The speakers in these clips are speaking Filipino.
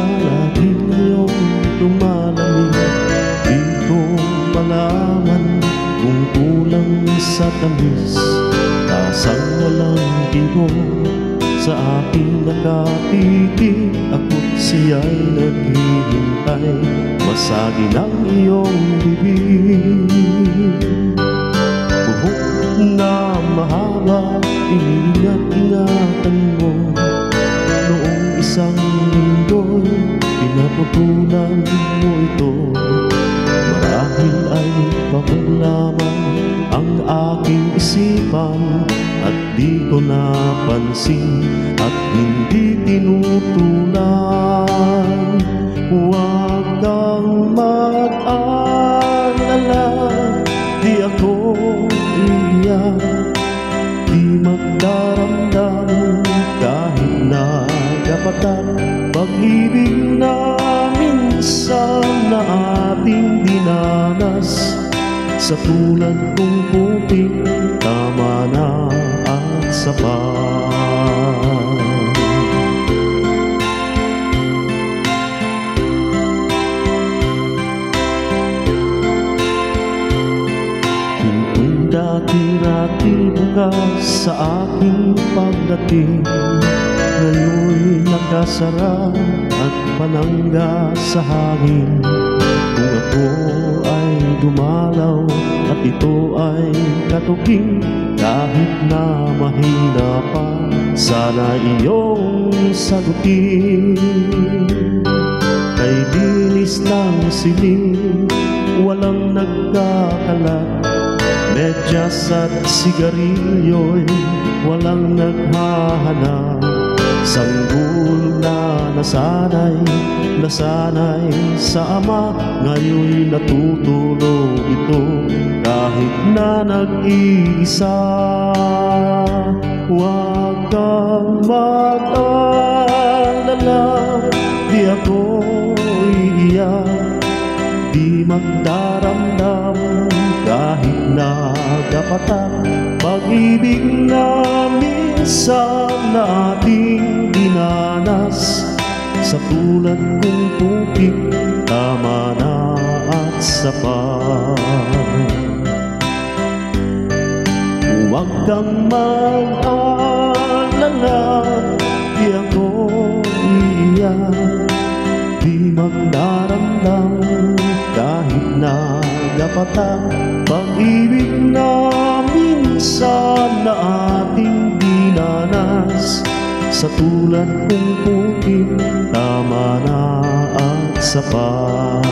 laging iyong lumalamig. Di ko malaman kung kulang sa tamis, tasang walang ibo sa aking nakatitig. Ako't siya'y naghihintay, masagin ang iyong bibig. Buhok na mahaba, iniingat-ingatan mo. Noong isang linggo'y pinaputulan mo ito. Marahil ay pagod lamang ang aking isipan, at di ko napansin at hindi tinutulan. Huwag kang mag-alala, di ako iiyak, di magdaramdam kahit nagapatak. Pag-ibig na minsan na ating dinanas, sa tulad kong putik, tama na at sapat. Pintong dati-rati bukas sa aking pagdating, ngayon'y nakasara at panangga sa hangin. Kung ako ay dumalaw at ito ay katuking, kahit na mahina pa, sana iyong sagutin. Kay linis ng siling, walang nagkakalat, medyas at sigarilyo'y walang naghahanap. Sanggol na nasanay sa ama, ngayon'y natutulog ito kahit na nag-iisa. Huwag kang mag-alala, di ako iiyak, di magdaramdam kahit nagapatak. Pag-ibig na minsan na ating dinanas, sa tulad kong putik, tama na at sapat. Huwag kang mag-alala, di ako iiyak, di magdaramdam kahit nagapatak. Pag-ibig na minsan na ating dinanas, sa tulad kong putik, tama na at sapat.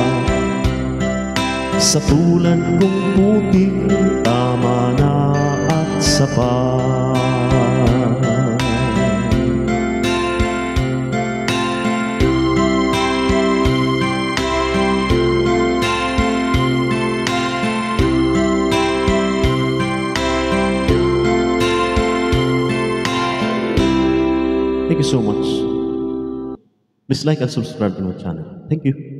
Sa tulad kong putik, tama na at sapat. Thank you so much. Please like and subscribe to my channel. Thank you.